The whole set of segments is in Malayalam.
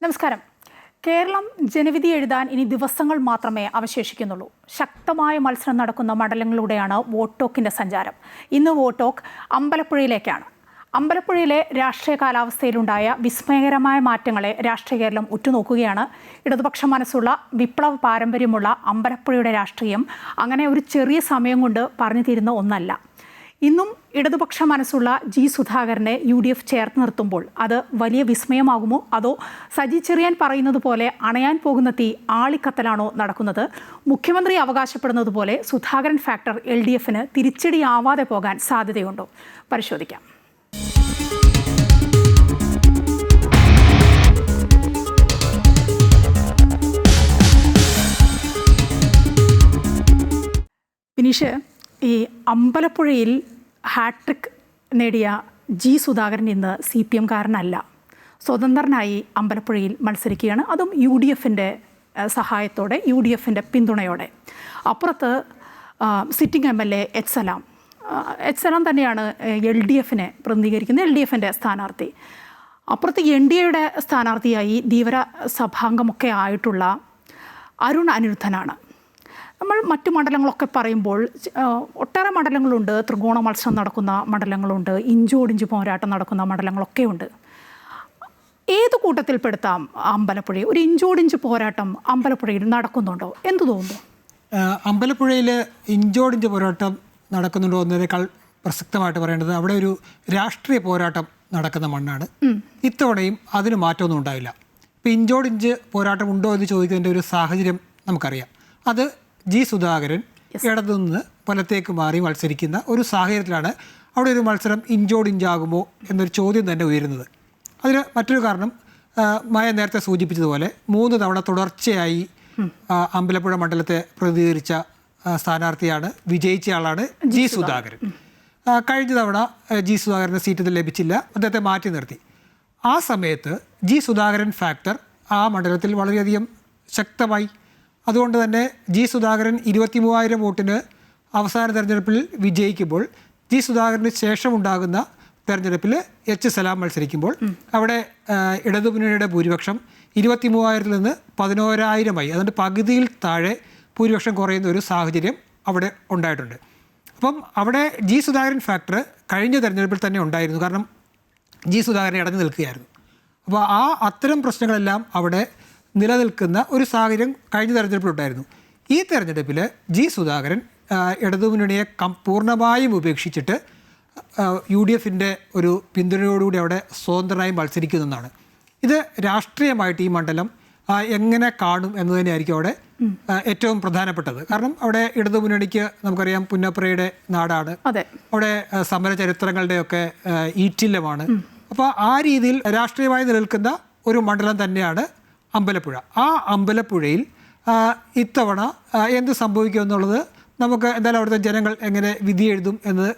നമസ്കാരം. കേരളം ജനവിധി എഴുതാൻ ഇനി ദിവസങ്ങൾ മാത്രമേ അവശേഷിക്കുന്നുള്ളൂ. ശക്തമായ മത്സരം നടക്കുന്ന മണ്ഡലങ്ങളിലൂടെയാണ് വോട്ട് ടോക്കിന്റെ സഞ്ചാരം. ഇന്ന് വോട്ട് ടോക്ക് അമ്പലപ്പുഴയിലേക്കാണ്. അമ്പലപ്പുഴയിലെ രാഷ്ട്രീയ കാലാവസ്ഥയിലുണ്ടായ വിസ്മയകരമായ മാറ്റങ്ങളെ രാഷ്ട്രീയ കേരളം ഉറ്റുനോക്കുകയാണ്. ഇടതുപക്ഷ മനസ്സുള്ള വിപ്ലവ പാരമ്പര്യമുള്ള അമ്പലപ്പുഴയുടെ രാഷ്ട്രീയം അങ്ങനെ ഒരു ചെറിയ സമയം കൊണ്ട് പറഞ്ഞു തീരുന്ന ഒന്നല്ല. ഇന്നും ഇടതുപക്ഷ മനസ്സുള്ള ജി സുധാകരനെ UDF ചേർത്ത് നിർത്തുമ്പോൾ അത് വലിയ വിസ്മയമാകുമോ, അതോ സജി ചെറിയാൻ പറയുന്നത് പോലെ അണയാൻ പോകുന്ന തീ ആളിക്കത്തലാണോ നടക്കുന്നത്? മുഖ്യമന്ത്രി അവകാശപ്പെടുന്നത് പോലെ സുധാകരൻ ഫാക്ടർ LDFന് തിരിച്ചടിയാവാതെ പോകാൻ സാധ്യതയുണ്ടോ? പരിശോധിക്കാം. വിനീഷ്, ഈ അമ്പലപ്പുഴയിൽ ഹാട്രിക് നേടിയ ജി സുധാകരൻ ഇന്ന് CPM കാരനല്ല. സ്വതന്ത്രനായി അമ്പലപ്പുഴയിൽ മത്സരിക്കുകയാണ്. അതും UDFൻ്റെ സഹായത്തോടെ, UDFൻ്റെ പിന്തുണയോടെ. അപ്പുറത്ത് സിറ്റിംഗ് MLA എച്ച് സലാം തന്നെയാണ് LDFനെ പ്രതിനിധീകരിക്കുന്ന LDFൻ്റെ സ്ഥാനാർത്ഥി. അപ്പുറത്ത് NDAയുടെ സ്ഥാനാർത്ഥിയായി ധീവര സഭാംഗമൊക്കെ ആയിട്ടുള്ള അരുൺ അനിരുദ്ധനാണ്. നമ്മൾ മറ്റു മണ്ഡലങ്ങളൊക്കെ പറയുമ്പോൾ ഒട്ടേറെ മണ്ഡലങ്ങളുണ്ട്. ത്രികോണ മത്സരം നടക്കുന്ന മണ്ഡലങ്ങളുണ്ട്, ഇഞ്ചോടിഞ്ച് പോരാട്ടം നടക്കുന്ന മണ്ഡലങ്ങളൊക്കെ ഉണ്ട്. ഏത് കൂട്ടത്തിൽപ്പെടുത്താം അമ്പലപ്പുഴ? ഒരു ഇഞ്ചോടിഞ്ച് പോരാട്ടം അമ്പലപ്പുഴയിൽ നടക്കുന്നുണ്ടോ? എന്തു തോന്നുന്നു? അമ്പലപ്പുഴയിൽ ഇഞ്ചോടിഞ്ച് പോരാട്ടം നടക്കുന്നുണ്ടോ എന്നതിനേക്കാൾ പ്രസക്തമായിട്ട് പറയേണ്ടത് അവിടെ ഒരു രാഷ്ട്രീയ പോരാട്ടം നടക്കുന്ന മണ്ണാണ്. ഇത്തവണയും അതിന് മാറ്റമൊന്നും ഉണ്ടാവില്ല. ഇപ്പോൾ ഇഞ്ചോടിഞ്ച് പോരാട്ടം ഉണ്ടോ എന്ന് ചോദിക്കുന്നതിൻ്റെ ഒരു സാഹചര്യം നമുക്കറിയാം. അത് ജി സുധാകരൻ ഇടതുനിന്ന് വലത്തേക്ക് മാറി മത്സരിക്കുന്ന ഒരു സാഹചര്യത്തിലാണ് അവിടെ ഒരു മത്സരം ഇഞ്ചോടിഞ്ചാകുമോ എന്നൊരു ചോദ്യം തന്നെ ഉയരുന്നത്. അതിന് മറ്റൊരു കാരണം മായ നേരത്തെ സൂചിപ്പിച്ചതുപോലെ 3 തവണ തുടർച്ചയായി അമ്പലപ്പുഴ മണ്ഡലത്തെ പ്രതിനിധീകരിച്ച സ്ഥാനാർത്ഥിയാണ്, വിജയിച്ച ആളാണ് ജി സുധാകരൻ. കഴിഞ്ഞ തവണ ജി സുധാകരന് സീറ്റ് ലഭിച്ചില്ല, അദ്ദേഹത്തെ മാറ്റി നിർത്തി. ആ സമയത്ത് ജി സുധാകരൻ ഫാക്ടർ ആ മണ്ഡലത്തിൽ വളരെയധികം ശക്തമായി. അതുകൊണ്ട് തന്നെ ജി സുധാകരൻ 23,000 വോട്ടിന് അവസാന തെരഞ്ഞെടുപ്പിൽ വിജയിക്കുമ്പോൾ ജി സുധാകരന് ശേഷമുണ്ടാകുന്ന തെരഞ്ഞെടുപ്പിൽ എച്ച് സലാം മത്സരിക്കുമ്പോൾ അവിടെ ഇടതുമുന്നണിയുടെ ഭൂരിപക്ഷം 23,000-ൽ നിന്ന് 11,000-ആയി. അതുകൊണ്ട് പകുതിയിൽ താഴെ ഭൂരിപക്ഷം കുറയുന്ന ഒരു സാഹചര്യം അവിടെ ഉണ്ടായിട്ടുണ്ട്. അപ്പം അവിടെ ജി സുധാകരൻ ഫാക്ടർ കഴിഞ്ഞ തെരഞ്ഞെടുപ്പിൽ തന്നെ ഉണ്ടായിരുന്നു. കാരണം ജി സുധാകരൻ ഇടഞ്ഞു നിൽക്കുകയായിരുന്നു. അപ്പോൾ അത്തരം പ്രശ്നങ്ങളെല്ലാം അവിടെ നിലനിൽക്കുന്ന ഒരു സാഹചര്യം കഴിഞ്ഞ തെരഞ്ഞെടുപ്പിലുണ്ടായിരുന്നു. ഈ തെരഞ്ഞെടുപ്പിൽ ജി സുധാകരൻ ഇടതുമുന്നണിയെ പൂർണ്ണമായും ഉപേക്ഷിച്ചിട്ട് UDFൻ്റെ ഒരു പിന്തുണയോടുകൂടി അവിടെ സ്വതന്ത്രനായി മത്സരിക്കുന്നതാണ്. ഇത് രാഷ്ട്രീയമായിട്ട് ഈ മണ്ഡലം എങ്ങനെ കാണും എന്ന് തന്നെയായിരിക്കും അവിടെ ഏറ്റവും പ്രധാനപ്പെട്ടത്. കാരണം അവിടെ ഇടതുമുന്നണിക്ക് നമുക്കറിയാം പുന്നപ്രയുടെ നാടാണ്, അവിടെ സമര ചരിത്രങ്ങളുടെയൊക്കെ ഈറ്റില്ലമാണ്. അപ്പോൾ ആ രീതിയിൽ രാഷ്ട്രീയമായി നിലനിൽക്കുന്ന ഒരു മണ്ഡലം തന്നെയാണ് അമ്പലപ്പുഴ. ആ അമ്പലപ്പുഴയിൽ ഇത്തവണ എന്ത് സംഭവിക്കുമെന്നുള്ളത് നമുക്ക് എന്തായാലും അവിടുത്തെ ജനങ്ങൾ എങ്ങനെ വിധി എഴുതും എന്ന്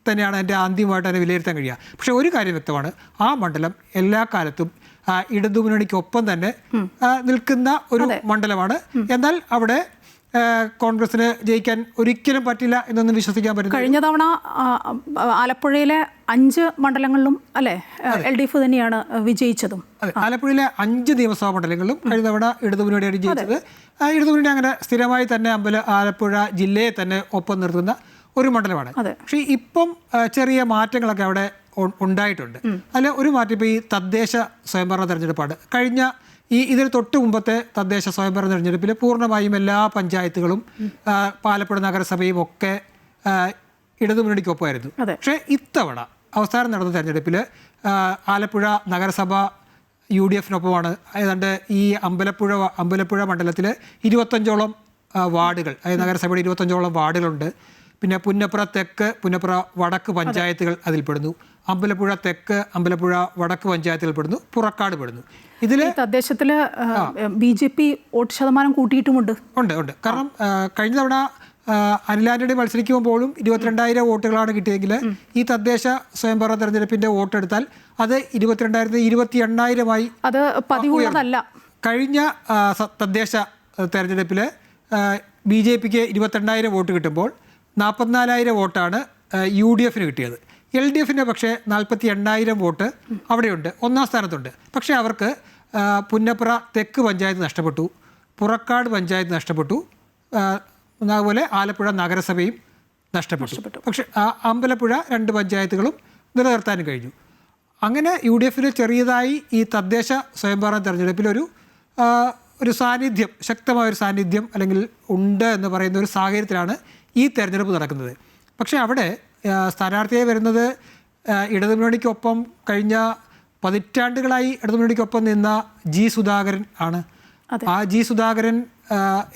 തന്നെയാണ് എൻ്റെ ആദ്യമായിട്ട് തന്നെ വിലയിരുത്താൻ കഴിയുക. പക്ഷേ ഒരു കാര്യം വ്യക്തമാണ്, ആ മണ്ഡലം എല്ലാ കാലത്തും ഇടതുമുന്നണിക്കൊപ്പം തന്നെ നിൽക്കുന്ന ഒരു മണ്ഡലമാണ്. എന്നാൽ അവിടെ കോൺഗ്രസിന് ജയിക്കാൻ ഒരിക്കലും പറ്റില്ല എന്നൊന്നും വിശ്വസിക്കാൻ പറ്റില്ല. കഴിഞ്ഞ തവണ ആലപ്പുഴയിലെ 5 മണ്ഡലങ്ങളിലും അല്ലേ LDF തന്നെയാണ് വിജയിച്ചതും. അതെ, ആലപ്പുഴയിലെ 5 നിയമസഭാ മണ്ഡലങ്ങളിലും കഴിഞ്ഞ തവണ ഇടതുമുന്നണിയാണ് ജയിച്ചത്. ഇടതുമുന്നണി അങ്ങനെ സ്ഥിരമായി തന്നെ ആലപ്പുഴ ജില്ലയെ തന്നെ ഒപ്പം നിർത്തുന്ന ഒരു മണ്ഡലമാണ്. പക്ഷേ ഇപ്പം ചെറിയ മാറ്റങ്ങളൊക്കെ അവിടെ ഉണ്ടായിട്ടുണ്ട്. അതിൽ ഒരു മാറ്റം ഇപ്പോൾ ഈ തദ്ദേശ സ്വയംഭരണ തെരഞ്ഞെടുപ്പാണ്. കഴിഞ്ഞ ഇതിന് തൊട്ട് മുമ്പത്തെ തദ്ദേശ സ്വയംഭരണ തെരഞ്ഞെടുപ്പിൽ പൂർണ്ണമായും എല്ലാ പഞ്ചായത്തുകളും ആലപ്പുഴ നഗരസഭയും ഒക്കെ ഇടതുമുന്നണിക്കൊപ്പമായിരുന്നു. പക്ഷേ ഇത്തവണ അവസാനം നടന്ന തെരഞ്ഞെടുപ്പിൽ ആലപ്പുഴ നഗരസഭ UDFനൊപ്പമാണ്. ഏതാണ്ട് ഈ അമ്പലപ്പുഴ മണ്ഡലത്തിൽ 25ഓളം വാർഡുകൾ, അതായത് നഗരസഭയുടെ 25ഓളം വാർഡുകളുണ്ട്. പിന്നെ പുന്നപ്ര തെക്ക്, പുന്നപ്ര വടക്ക് പഞ്ചായത്തുകൾ അതിൽപ്പെടുന്നു. അമ്പലപ്പുഴ തെക്ക്, അമ്പലപ്പുഴ വടക്ക് പഞ്ചായത്തുകൾ പെടുന്നു, പുറക്കാട് പെടുന്നു. ഇതിൽ തദ്ദേശത്തിൽ BJP വോട്ട് ശതമാനം കൂട്ടിയിട്ടുമുണ്ട്. ഉണ്ട്. കാരണം കഴിഞ്ഞ തവണ അനിൽ ആന്റണി മത്സരിക്കുമ്പോഴും 22,000 വോട്ടുകളാണ് കിട്ടിയെങ്കിൽ ഈ തദ്ദേശ സ്വയംഭരണ തെരഞ്ഞെടുപ്പിൻ്റെ വോട്ടെടുത്താൽ അത് 22,000 28,000-ആയി. അത് പതിവുള്ളതല്ല. കഴിഞ്ഞ തദ്ദേശ തെരഞ്ഞെടുപ്പിൽ BJPക്ക് 22,000 വോട്ട് കിട്ടുമ്പോൾ 44,000 വോട്ടാണ് UDFന് കിട്ടിയത്. LDFിൻ്റെ പക്ഷേ 48,000 വോട്ട് അവിടെയുണ്ട്, ഒന്നാം സ്ഥാനത്തുണ്ട്. പക്ഷേ അവർക്ക് പുന്നപ്ര തെക്ക് പഞ്ചായത്ത് നഷ്ടപ്പെട്ടു, പുറക്കാട് പഞ്ചായത്ത് നഷ്ടപ്പെട്ടു, അതുപോലെ ആലപ്പുഴ നഗരസഭയും നഷ്ടപ്പെട്ടു. പക്ഷേ അമ്പലപ്പുഴ 2 പഞ്ചായത്തുകളും നിലനിർത്താനും കഴിഞ്ഞു. അങ്ങനെ UDF ചെറിയതായി ഈ തദ്ദേശ സ്വയംഭരണ തെരഞ്ഞെടുപ്പിൽ ഒരു സാന്നിധ്യം, ശക്തമായൊരു സാന്നിധ്യം അല്ലെങ്കിൽ ഉണ്ട് എന്ന് പറയുന്ന ഒരു സാഹചര്യത്തിലാണ് ഈ തെരഞ്ഞെടുപ്പ് നടക്കുന്നത്. പക്ഷേ അവിടെ സ്ഥാനാർത്ഥിയായി വരുന്നത് ഇടതുമുന്നണിക്കൊപ്പം കഴിഞ്ഞ പതിറ്റാണ്ടുകളായി ഇടതുമുന്നണിക്കൊപ്പം നിന്ന ജി സുധാകരൻ ആണ്. ആ ജി സുധാകരൻ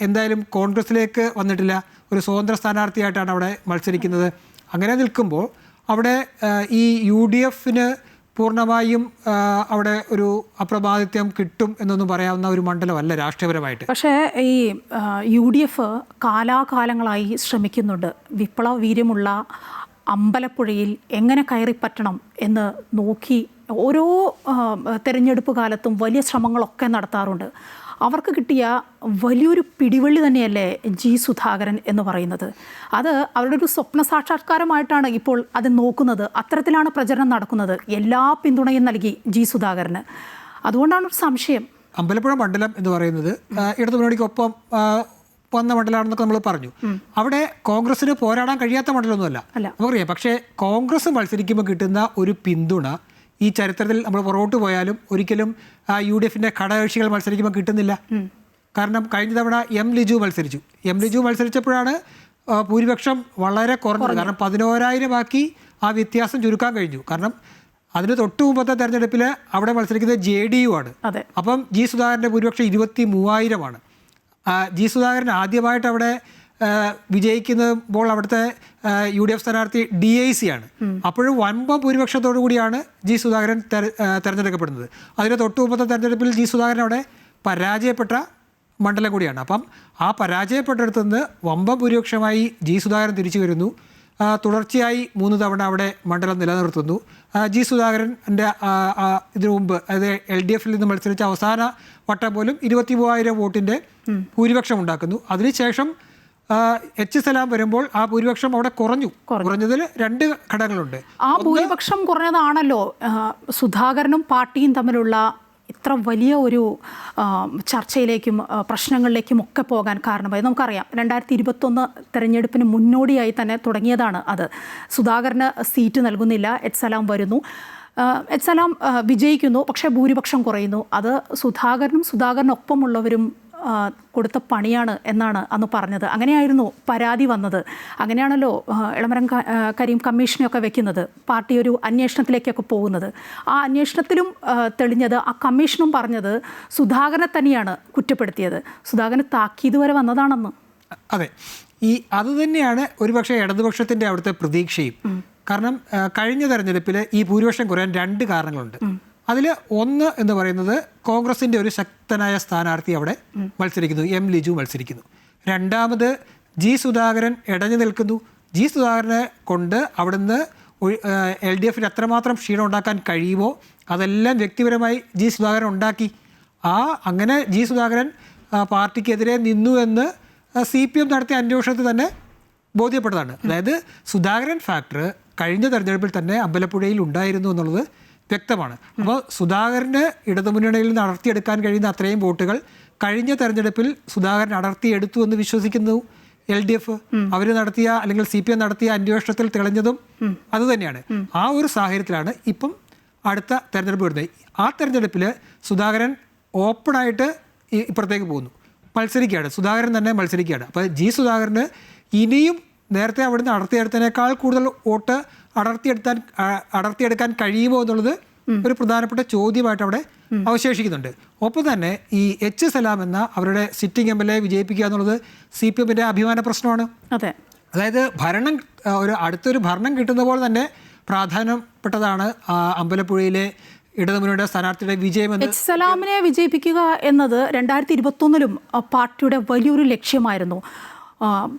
എന്തായാലും കോൺഗ്രസിലേക്ക് വന്നിട്ടില്ല, ഒരു സ്വതന്ത്ര സ്ഥാനാർത്ഥിയായിട്ടാണ് അവിടെ മത്സരിക്കുന്നത്. അങ്ങനെ നിൽക്കുമ്പോൾ അവിടെ ഈ UDF പൂർണ്ണമായും അവിടെ ഒരു അപ്രമാദിത്യം കിട്ടും എന്നൊന്നും പറയാവുന്ന ഒരു മണ്ഡലമല്ല രാഷ്ട്രീയപരമായിട്ട്. പക്ഷേ ഈ UDF കാലാകാലങ്ങളായി ശ്രമിക്കുന്നുണ്ട് വിപ്ലവ വീര്യമുള്ള അമ്പലപ്പുഴയിൽ എങ്ങനെ കയറിപ്പറ്റണം എന്ന് നോക്കി ഓരോ തെരഞ്ഞെടുപ്പ് കാലത്തും വലിയ ശ്രമങ്ങളൊക്കെ നടത്താറുണ്ട്. അവർക്ക് കിട്ടിയ വലിയൊരു പിടിവള്ളി തന്നെയല്ലേ ജി സുധാകരൻ എന്ന് പറയുന്നത്. അത് അവരുടെ ഒരു സ്വപ്ന സാക്ഷാത്കാരമായിട്ടാണ് ഇപ്പോൾ അത് നോക്കുന്നത്. അത്തരത്തിലാണ് പ്രചരണം നടക്കുന്നത്. എല്ലാ പിന്തുണയും നൽകി ജി സുധാകരന്. അതുകൊണ്ടാണ് ഒരു സംശയം. അമ്പലപ്പുഴ മണ്ഡലം എന്ന് പറയുന്നത് ഇടതുമുന്നണിക്കൊപ്പം വന്ന മണ്ഡലമാണെന്നൊക്കെ നമ്മൾ പറഞ്ഞു. അവിടെ കോൺഗ്രസിന് പോരാടാൻ കഴിയാത്ത മണ്ഡലമൊന്നുമല്ല, നമുക്കറിയാം. പക്ഷേ കോൺഗ്രസ് മത്സരിക്കുമ്പോൾ കിട്ടുന്ന ഒരു പിന്തുണ ഈ ചരിത്രത്തിൽ നമ്മൾ പുറകോട്ട് പോയാലും ഒരിക്കലും UDF ഘടകകക്ഷികൾ മത്സരിക്കുമ്പോൾ കിട്ടുന്നില്ല. കാരണം കഴിഞ്ഞ തവണ ലിജു മത്സരിച്ചപ്പോഴാണ് ഭൂരിപക്ഷം വളരെ കുറഞ്ഞത്. കാരണം 11,000 ആക്കി ആ വ്യത്യാസം ചുരുക്കാൻ കഴിഞ്ഞു. കാരണം അതിന് തൊട്ട് മുമ്പത്തെ തെരഞ്ഞെടുപ്പിൽ അവിടെ മത്സരിക്കുന്നത് JDU ആണ്. അപ്പം ജി സുധാകരൻ്റെ ഭൂരിപക്ഷം 23,000 ജി സുധാകരൻ ആദ്യമായിട്ട് അവിടെ വിജയിക്കുമ്പോൾ അവിടുത്തെ UDF സ്ഥാനാർത്ഥി DIC ആണ്. അപ്പോഴും വൻപം ഭൂരിപക്ഷത്തോടു കൂടിയാണ് ജി സുധാകരൻ തെരഞ്ഞെടുക്കപ്പെടുന്നത്. അതിന് തൊട്ട് മുമ്പത്തെ തെരഞ്ഞെടുപ്പിൽ ജി സുധാകരൻ അവിടെ പരാജയപ്പെട്ട മണ്ഡലം കൂടിയാണ്. അപ്പം ആ പരാജയപ്പെട്ടിടത്തു നിന്ന് വമ്പം ഭൂരിപക്ഷമായി ജി സുധാകരൻ തിരിച്ചു വരുന്നു. തുടർച്ചയായി 3 തവണ അവിടെ മണ്ഡലം നിലനിർത്തുന്നു. ജി സുധാകരൻ്റെ ഇതിനു മുമ്പ്, അതായത് LDF നിന്ന് മത്സരിച്ച അവസാന വട്ടം പോലും 23,000 വോട്ടിൻ്റെ ഭൂരിപക്ഷം ഉണ്ടാക്കുന്നു. അതിനുശേഷം സലാം വരുമ്പോൾ ആ ഭൂരിപക്ഷം അവിടെ കുറഞ്ഞതിൽ 2 ഘടകങ്ങളുണ്ട്. ആ ഭൂരിപക്ഷം കുറഞ്ഞതാണല്ലോ സുധാകരനും പാർട്ടിയും തമ്മിലുള്ള ഇത്ര വലിയ ഒരു ചർച്ചയിലേക്കും പ്രശ്നങ്ങളിലേക്കും ഒക്കെ പോകാൻ കാരണമായി. നമുക്കറിയാം 2021 തെരഞ്ഞെടുപ്പിന് മുന്നോടിയായി തന്നെ തുടങ്ങിയതാണ് അത്. സുധാകരന് സീറ്റ് നൽകുന്നില്ല, സലാം വരുന്നു, സലാം വിജയിക്കുന്നു, പക്ഷേ ഭൂരിപക്ഷം കുറയുന്നു. അത് സുധാകരനൊപ്പമുള്ളവരും കൊടുത്ത പണിയാണ് എന്നാണ് അന്ന് പറഞ്ഞത്. അങ്ങനെയായിരുന്നു പരാതി വന്നത്. അങ്ങനെയാണല്ലോ എളമരം കരീം കമ്മീഷനെയൊക്കെ വെക്കുന്നത്, പാർട്ടി ഒരു അന്വേഷണത്തിലേക്കൊക്കെ പോകുന്നത്. ആ അന്വേഷണത്തിലും തെളിഞ്ഞത്, ആ കമ്മീഷനും പറഞ്ഞത് സുധാകരനെ തന്നെയാണ് കുറ്റപ്പെടുത്തിയത്. സുധാകരന് താക്കീത് വരെ വന്നതാണെന്ന്. അതെ, അത് തന്നെയാണ് ഒരുപക്ഷെ ഇടതുപക്ഷത്തിൻ്റെ അവിടുത്തെ പ്രതീക്ഷയും. കാരണം കഴിഞ്ഞ തെരഞ്ഞെടുപ്പിൽ ഈ ഭൂരിപക്ഷം കുറയാൻ 2 കാരണങ്ങളുണ്ട്. അതിൽ ഒന്ന് എന്ന് പറയുന്നത് കോൺഗ്രസിൻ്റെ ഒരു ശക്തനായ സ്ഥാനാർത്ഥി അവിടെ മത്സരിക്കുന്നു, ലിജു മത്സരിക്കുന്നു. രണ്ടാമത് ജി സുധാകരൻ ഇടഞ്ഞു നിൽക്കുന്നു. ജി സുധാകരനെ കൊണ്ട് അവിടുന്ന് LDF എത്രമാത്രം ക്ഷീണം ഉണ്ടാക്കാൻ കഴിയുമോ അതെല്ലാം വ്യക്തിപരമായി ജി സുധാകരൻ ഉണ്ടാക്കി. അങ്ങനെ ജി സുധാകരൻ പാർട്ടിക്കെതിരെ നിന്നു എന്ന് CPM നടത്തിയ അന്വേഷണത്തിൽ തന്നെ ബോധ്യപ്പെട്ടതാണ്. അതായത് സുധാകരൻ ഫാക്ടർ കഴിഞ്ഞ തെരഞ്ഞെടുപ്പിൽ തന്നെ അമ്പലപ്പുഴയിൽ ഉണ്ടായിരുന്നു എന്നുള്ളത് വ്യക്തമാണ്. അപ്പോൾ സുധാകരന് ഇടതുമുന്നണിയിൽ നിന്ന് അടർത്തിയെടുക്കാൻ കഴിയുന്ന അത്രയും വോട്ടുകൾ കഴിഞ്ഞ തെരഞ്ഞെടുപ്പിൽ സുധാകരൻ അടർത്തിയെടുത്തു എന്ന് വിശ്വസിക്കുന്നു LDF. അവർ നടത്തിയ അല്ലെങ്കിൽ CPM നടത്തിയ അന്വേഷണത്തിൽ തെളിഞ്ഞതും അതുതന്നെയാണ്. ആ ഒരു സാഹചര്യത്തിലാണ് ഇപ്പം അടുത്ത തെരഞ്ഞെടുപ്പ് വരുന്നത്. ആ തെരഞ്ഞെടുപ്പിൽ സുധാകരൻ ഓപ്പണായിട്ട് ഇപ്പുറത്തേക്ക് പോകുന്നു, സുധാകരൻ തന്നെ മത്സരിക്കുകയാണ്. അപ്പോൾ ജി സുധാകരന് ഇനിയും നേരത്തെ അവിടുന്ന് അടർത്തിയെടുത്തതിനേക്കാൾ കൂടുതൽ വോട്ട് അടർത്തിയെടുക്കാൻ കഴിയുമോ എന്നുള്ളത് ഒരു പ്രധാനപ്പെട്ട ചോദ്യമായിട്ട് അവിടെ അവശേഷിക്കുന്നുണ്ട്. ഒപ്പം തന്നെ ഈ സലാം എന്ന അവരുടെ സിറ്റിംഗ് MLA വിജയിപ്പിക്കുക എന്നുള്ളത് CPMൻ്റെ അഭിമാന പ്രശ്നമാണ്. അതായത് അടുത്തൊരു ഭരണം കിട്ടുന്ന പോലെ തന്നെ പ്രാധാന്യപ്പെട്ടതാണ് അമ്പലപ്പുഴയിലെ ഇടതുമുന്നണിയുടെ സ്ഥാനാർത്ഥിയുടെ വിജയമെന്ന്. സലാമിനെ വിജയിപ്പിക്കുക എന്നത് 2021 പാർട്ടിയുടെ വലിയൊരു ലക്ഷ്യമായിരുന്നു.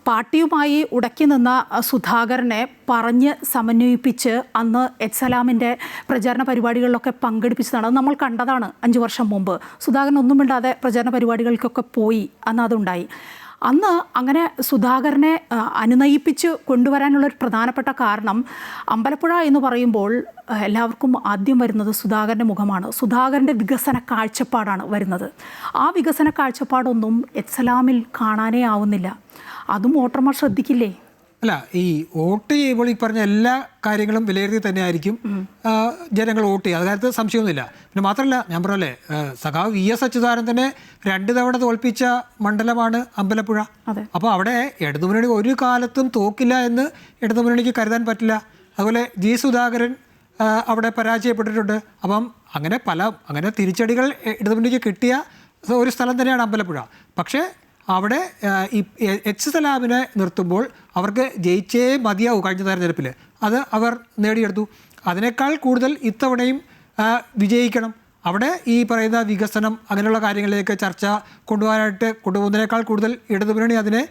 പാർട്ടിയുമായി ഉടക്കി നിന്ന സുധാകരനെ പറഞ്ഞ് സമന്വയിപ്പിച്ച് അന്ന് സലാമിൻ്റെ പ്രചാരണ പരിപാടികളിലൊക്കെ പങ്കെടുപ്പിച്ചതാണ്. അത് നമ്മൾ കണ്ടതാണ് 5 വർഷം മുമ്പ്. സുധാകരൻ ഒന്നും മിണ്ടാതെ പ്രചാരണ പരിപാടികൾക്കൊക്കെ പോയി, അന്ന് അതുണ്ടായി. അന്ന് അങ്ങനെ സുധാകരനെ അനുനയിപ്പിച്ച് കൊണ്ടുവരാനുള്ള ഒരു പ്രധാനപ്പെട്ട കാരണം അമ്പലപ്പുഴ എന്ന് പറയുമ്പോൾ എല്ലാവർക്കും ആദ്യം വരുന്നത് സുധാകരൻ്റെ മുഖമാണ്. സുധാകരൻ്റെ വികസന കാഴ്ചപ്പാടാണ് വരുന്നത്. ആ വികസന കാഴ്ചപ്പാടൊന്നും എച്ച്സലാമിൽ കാണാനേ ആവുന്നില്ല. അതും വോട്ടർമാർ ശ്രദ്ധിക്കില്ലേ? അല്ല, ഈ വോട്ട് ചെയ്യുമ്പോൾ ഈ പറഞ്ഞ എല്ലാ കാര്യങ്ങളും വിലയിരുത്തി തന്നെയായിരിക്കും ജനങ്ങൾ വോട്ട് ചെയ്യുക. അതായത് സംശയമൊന്നുമില്ല. പിന്നെ മാത്രമല്ല, ഞാൻ പറഞ്ഞല്ലേ, സഖാവ് VS അച്യുതാനന്ദനെ 2 തവണ തോൽപ്പിച്ച മണ്ഡലമാണ് അമ്പലപ്പുഴ. അപ്പോൾ അവിടെ ഇടതുമുന്നണി ഒരു കാലത്തും തോക്കില്ല എന്ന് ഇടതുമുന്നണിക്ക് കരുതാൻ പറ്റില്ല. അതുപോലെ സുധാകരൻ അവിടെ പരാജയപ്പെട്ടിട്ടുണ്ട്. അപ്പം അങ്ങനെ തിരിച്ചടികൾ ഇടതുമുന്നണിക്ക് കിട്ടിയ ഒരു സ്ഥലം തന്നെയാണ് അമ്പലപ്പുഴ. പക്ഷേ അവിടെ ഈ എച്ച്സലാമിനെ നിർത്തുമ്പോൾ അവർക്ക് ജയിച്ചേ മതിയാവും കഴിഞ്ഞ തെരഞ്ഞെടുപ്പിൽ. അത് അവർ നേടിയെടുത്തു. അതിനേക്കാൾ കൂടുതൽ ഇത്തവണയും വിജയിക്കണം. അവിടെ ഈ പറയുന്ന വികസനം അങ്ങനെയുള്ള കാര്യങ്ങളിലേക്ക് ചർച്ച കൊണ്ടുപോകുന്നതിനേക്കാൾ കൂടുതൽ ഇടതുമുന്നണി അതിനെ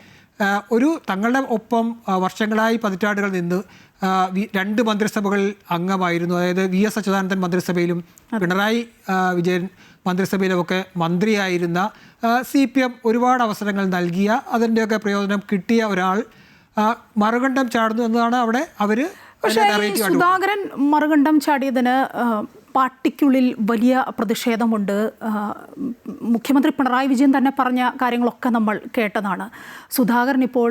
ഒരു തങ്ങളുടെ ഒപ്പം വർഷങ്ങളായി പതിറ്റാണ്ടുകൾ നിന്ന് 2 മന്ത്രിസഭകളിൽ അംഗമായിരുന്നു. അതായത് VS അച്യുതാനന്ദൻ മന്ത്രിസഭയിലും പിണറായി വിജയൻ മന്ത്രിസഭയിലുമൊക്കെ മന്ത്രിയായിരുന്ന CPM ഒരുപാട് അവസരങ്ങൾ നൽകിയ അതിൻ്റെയൊക്കെ പ്രയോജനം കിട്ടിയ ഒരാൾ മറുകണ്ഠം ചാടുന്നു എന്നതാണ് അവിടെ അവർ. പക്ഷേ സുധാകരൻ മറുകണ്ഠം ചാടിയതിന് പാർട്ടിക്കുള്ളിൽ വലിയ പ്രതിഷേധമുണ്ട്. മുഖ്യമന്ത്രി പിണറായി വിജയൻ തന്നെ പറഞ്ഞ കാര്യങ്ങളൊക്കെ നമ്മൾ കേട്ടതാണ്. സുധാകരൻ ഇപ്പോൾ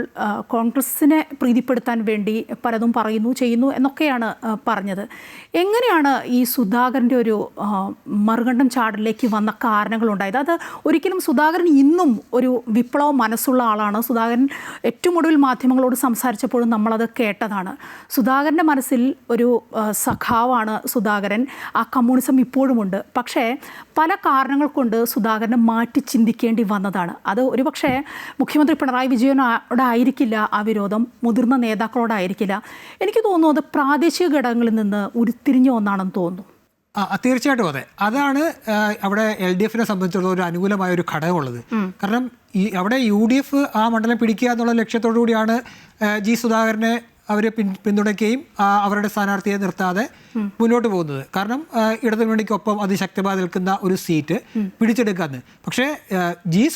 കോൺഗ്രസിനെ പ്രീതിപ്പെടുത്താൻ വേണ്ടി പലതും പറയുന്നു, ചെയ്യുന്നു എന്നൊക്കെയാണ് പറഞ്ഞത്. എങ്ങനെയാണ് ഈ സുധാകരൻ്റെ ഒരു മറുകണ്ഠം ചാടലിലേക്ക് വന്ന കാരണങ്ങളുണ്ടായത്? അത് ഒരിക്കലും സുധാകരൻ ഇന്നും ഒരു വിപ്ലവ മനസ്സുള്ള ആളാണ്. സുധാകരൻ ഏറ്റവും ഒടുവിൽ മാധ്യമങ്ങളോട് സംസാരിച്ചപ്പോഴും നമ്മളത് കേട്ടതാണ്. സുധാകരൻ്റെ മനസ്സിൽ ഒരു സഖാവാണ് സുധാകരൻ. ആ കമ്മ്യൂണിസം ഇപ്പോഴുമുണ്ട്. പക്ഷേ പല കാരണങ്ങൾ കൊണ്ട് സുധാകരനെ മാറ്റി ചിന്തിക്കേണ്ടി വന്നതാണ്. അത് ഒരുപക്ഷെ മുഖ്യമന്ത്രി പിണറായി വിജയനോടായിരിക്കില്ല ആ വിരോധം, മുതിർന്ന നേതാക്കളോടായിരിക്കില്ല. എനിക്ക് തോന്നുന്നു അത് പ്രാദേശിക ഘടകങ്ങളിൽ നിന്ന് ഉരുത്തിരിഞ്ഞ ഒന്നാണെന്ന് തോന്നുന്നു. തീർച്ചയായിട്ടും അതെ. അതാണ് അവിടെ LDF സംബന്ധിച്ചുള്ള ഒരു അനുകൂലമായ ഒരു ഘടകമുള്ളത്. കാരണം അവിടെ UDF ആ മണ്ഡലം പിടിക്കുക എന്നുള്ള ലക്ഷ്യത്തോടു കൂടിയാണ് സുധാകരനെ അവരെ പിന്തുണയ്ക്കുകയും അവരുടെ സ്ഥാനാർത്ഥിയെ നിർത്താതെ മുന്നോട്ട് പോകുന്നത്. കാരണം ഇടതുമുന്നണിക്കൊപ്പം അതിശക്തമായി നിൽക്കുന്ന ഒരു സീറ്റ് പിടിച്ചെടുക്കാന്ന്. പക്ഷേ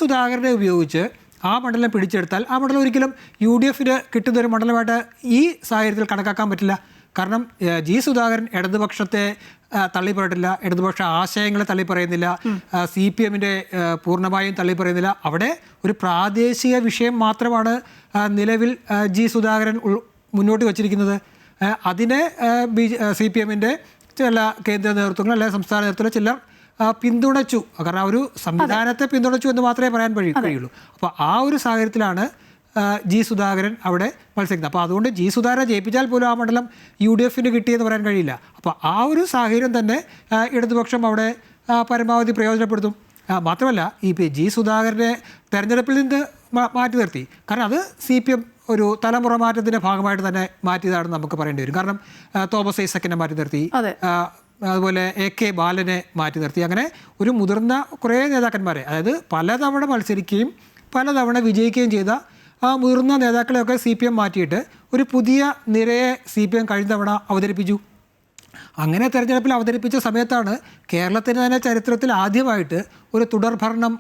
സുധാകരനെ ഉപയോഗിച്ച് ആ മണ്ഡലം പിടിച്ചെടുത്താൽ ആ മണ്ഡലം ഒരിക്കലും UDFന് കിട്ടുന്ന ഒരു മണ്ഡലമായിട്ട് ഈ സാഹചര്യത്തിൽ കണക്കാക്കാൻ പറ്റില്ല. കാരണം സുധാകരൻ ഇടതുപക്ഷത്തെ തള്ളിപ്പറയിട്ടില്ല, ഇടതുപക്ഷ ആശയങ്ങളെ തള്ളിപ്പറയുന്നില്ല, CPMൻ്റെ പൂർണ്ണമായും തള്ളിപ്പറയുന്നില്ല. അവിടെ ഒരു പ്രാദേശിക വിഷയം മാത്രമാണ് നിലവിൽ സുധാകരൻ മുന്നോട്ട് വച്ചിരിക്കുന്നത്. അതിനെ CPMൻ്റെ ചില കേന്ദ്ര നേതൃത്വങ്ങൾ അല്ലെങ്കിൽ സംസ്ഥാന നേതൃത്വത്തിലെ ചിലർ പിന്തുണച്ചു. കാരണം ഒരു സംവിധാനത്തെ പിന്തുണച്ചു എന്ന് മാത്രമേ പറയാൻ കഴിയുള്ളൂ. അപ്പോൾ ആ ഒരു സാഹചര്യത്തിലാണ് സുധാകരൻ അവിടെ മത്സരിക്കുന്നത്. അപ്പോൾ അതുകൊണ്ട് സുധാകരനെ ജയിപ്പിച്ചാൽ പോലും ആ മണ്ഡലം UDFന് കിട്ടിയെന്ന് പറയാൻ കഴിയില്ല. അപ്പോൾ ആ ഒരു സാഹചര്യം തന്നെ ഇടതുപക്ഷം അവിടെ പരമാവധി പ്രയോജനപ്പെടുത്തും. മാത്രമല്ല ഈ സുധാകരനെ തെരഞ്ഞെടുപ്പിൽ നിന്ന് മാറ്റി നിർത്തി. കാരണം അത് CPM ഒരു തലമുറ മാറ്റത്തിൻ്റെ ഭാഗമായിട്ട് തന്നെ മാറ്റിയതാണെന്ന് നമുക്ക് പറയേണ്ടി വരും. കാരണം തോമസ് ഐസക്കിനെ മാറ്റി നിർത്തി, അതുപോലെ AK ബാലനെ മാറ്റി നിർത്തി. അങ്ങനെ ഒരു മുതിർന്ന കുറേ നേതാക്കന്മാരെ, അതായത് പലതവണ മത്സരിക്കുകയും പലതവണ വിജയിക്കുകയും ചെയ്ത ആ മുതിർന്ന നേതാക്കളെയൊക്കെ CPM മാറ്റിയിട്ട് ഒരു പുതിയ നിരയെ CPM കഴിഞ്ഞ തവണ അവതരിപ്പിച്ചു. അങ്ങനെ തെരഞ്ഞെടുപ്പിൽ അവതരിപ്പിച്ച സമയത്താണ് കേരളത്തിന് തന്നെ ചരിത്രത്തിൽ ആദ്യമായിട്ട് ഒരു തുടർഭരണം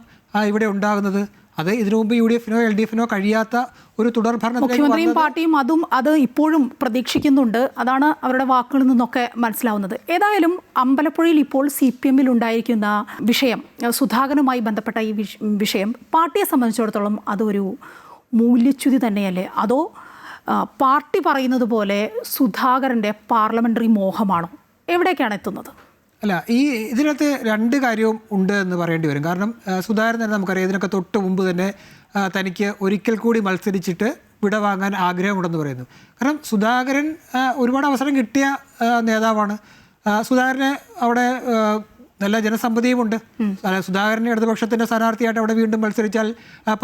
ഇവിടെ ഉണ്ടാകുന്നത്. അത് ഇതിനു മുമ്പ് UDFനോ LDFനോ കഴിയാത്ത ഒരു തുടർഭരണം മുഖ്യമന്ത്രിയും പാർട്ടിയും അത് ഇപ്പോഴും പ്രതീക്ഷിക്കുന്നുണ്ട്. അതാണ് അവരുടെ വാക്കുകളിൽ നിന്നൊക്കെ മനസ്സിലാവുന്നത്. ഏതായാലും അമ്പലപ്പുഴയിൽ ഇപ്പോൾ CPMൽ ഉണ്ടായിരിക്കുന്ന വിഷയം, സുധാകരനുമായി ബന്ധപ്പെട്ട ഈ വിഷയം പാർട്ടിയെ സംബന്ധിച്ചിടത്തോളം അതൊരു മൂല്യച്യുതി തന്നെയല്ലേ? അതോ പാർട്ടി പറയുന്നത് പോലെ സുധാകരൻ്റെ പാർലമെൻ്ററി മോഹമാണോ? എവിടേക്കാണ് എത്തുന്നത്? അല്ല, ഇതിനകത്ത് 2 കാര്യവും ഉണ്ട് എന്ന് പറയേണ്ടി വരും. കാരണം സുധാകരൻ തന്നെ നമുക്കറിയാം, ഇതിനൊക്കെ തൊട്ട് മുമ്പ് തന്നെ തനിക്ക് ഒരിക്കൽ കൂടി മത്സരിച്ചിട്ട് വിടവാങ്ങാൻ ആഗ്രഹമുണ്ടെന്ന് പറയുന്നു. കാരണം സുധാകരൻ ഒരുപാട് അവസരം കിട്ടിയ നേതാവാണ്. സുധാകരന് അവിടെ നല്ല ജനസമ്മതിയുമുണ്ട്. സുധാകരൻ ഇടതുപക്ഷത്തിൻ്റെ സ്ഥാനാർത്ഥിയായിട്ട് അവിടെ വീണ്ടും മത്സരിച്ചാൽ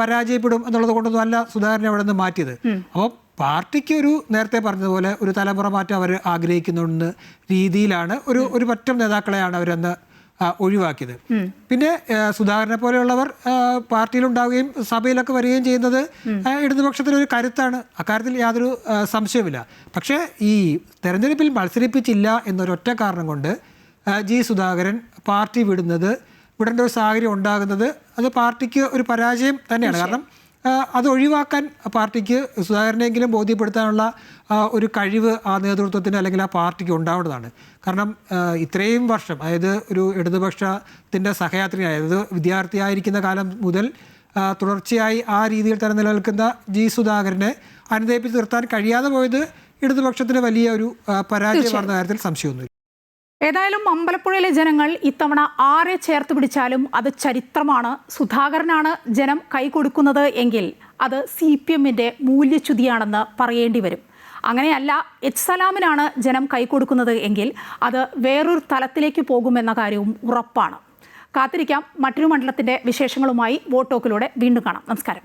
പരാജയപ്പെടും എന്നുള്ളത് കൊണ്ടൊന്നും അല്ല സുധാകരനെ അവിടെ നിന്ന് മാറ്റിയത്. അപ്പോൾ പാർട്ടിക്ക് ഒരു നേരത്തെ പറഞ്ഞതുപോലെ ഒരു തലമുറ മാറ്റം അവർ ആഗ്രഹിക്കുന്ന രീതിയിലാണ് ഒരു പറ്റം നേതാക്കളെയാണ് അവരന്ന് ഒഴിവാക്കിയത്. പിന്നെ സുധാകരനെ പോലെയുള്ളവർ പാർട്ടിയിലുണ്ടാവുകയും സഭയിലൊക്കെ വരികയും ചെയ്യുന്നത് ഇടതുപക്ഷത്തിനൊരു കരുത്താണ്. അക്കാര്യത്തിൽ യാതൊരു സംശയവുമില്ല. പക്ഷേ ഈ തെരഞ്ഞെടുപ്പിൽ മത്സരിപ്പിച്ചില്ല എന്നൊരൊറ്റ കാരണം കൊണ്ട് സുധാകരൻ പാർട്ടി വിടേണ്ട ഒരു സാഹചര്യം ഉണ്ടാകുന്നത് അത് പാർട്ടിക്ക് ഒരു പരാജയം തന്നെയാണ്. കാരണം അത് ഒഴിവാക്കാൻ പാർട്ടിക്ക് സുധാകരനെങ്കിലും ബോധ്യപ്പെടുത്താനുള്ള ഒരു കഴിവ് ആ നേതൃത്വത്തിന് അല്ലെങ്കിൽ ആ പാർട്ടിക്ക് ഉണ്ടാവേണ്ടതാണ്. കാരണം ഇത്രയും വർഷം, അതായത് ഒരു ഇടതുപക്ഷത്തിൻ്റെ സഹയാത്രിയായത് വിദ്യാർത്ഥിയായിരിക്കുന്ന കാലം മുതൽ തുടർച്ചയായി ആ രീതിയിൽ തന്നെ നിലനിൽക്കുന്ന സുധാകരനെ അനുനയിപ്പിച്ച് നിർത്താൻ കഴിയാതെ പോയത് ഇടതുപക്ഷത്തിന് വലിയ ഒരു പരാജയമാണെന്ന കാര്യത്തിൽ സംശയമൊന്നുമില്ല. ഏതായാലും അമ്പലപ്പുഴയിലെ ജനങ്ങൾ ഇത്തവണ ആരെ ചേർത്ത് പിടിച്ചാലും അത് ചരിത്രമാണ്. സുധാകരനാണ് ജനം കൈകൊടുക്കുന്നത് എങ്കിൽ അത് CPMന്റെ മൂല്യച്യുതിയാണെന്ന് പറയേണ്ടി വരും. അങ്ങനെയല്ല, H സലാമിനാണ് ജനം കൈകൊടുക്കുന്നത് എങ്കിൽ അത് വേറൊരു തലത്തിലേക്ക് പോകുമെന്ന കാര്യവും ഉറപ്പാണ്. കാത്തിരിക്കാം. മറ്റൊരു മണ്ഡലത്തിൻ്റെ വിശേഷങ്ങളുമായി വോട്ട് ടോക്കിലൂടെ വീണ്ടും കാണാം. നമസ്കാരം.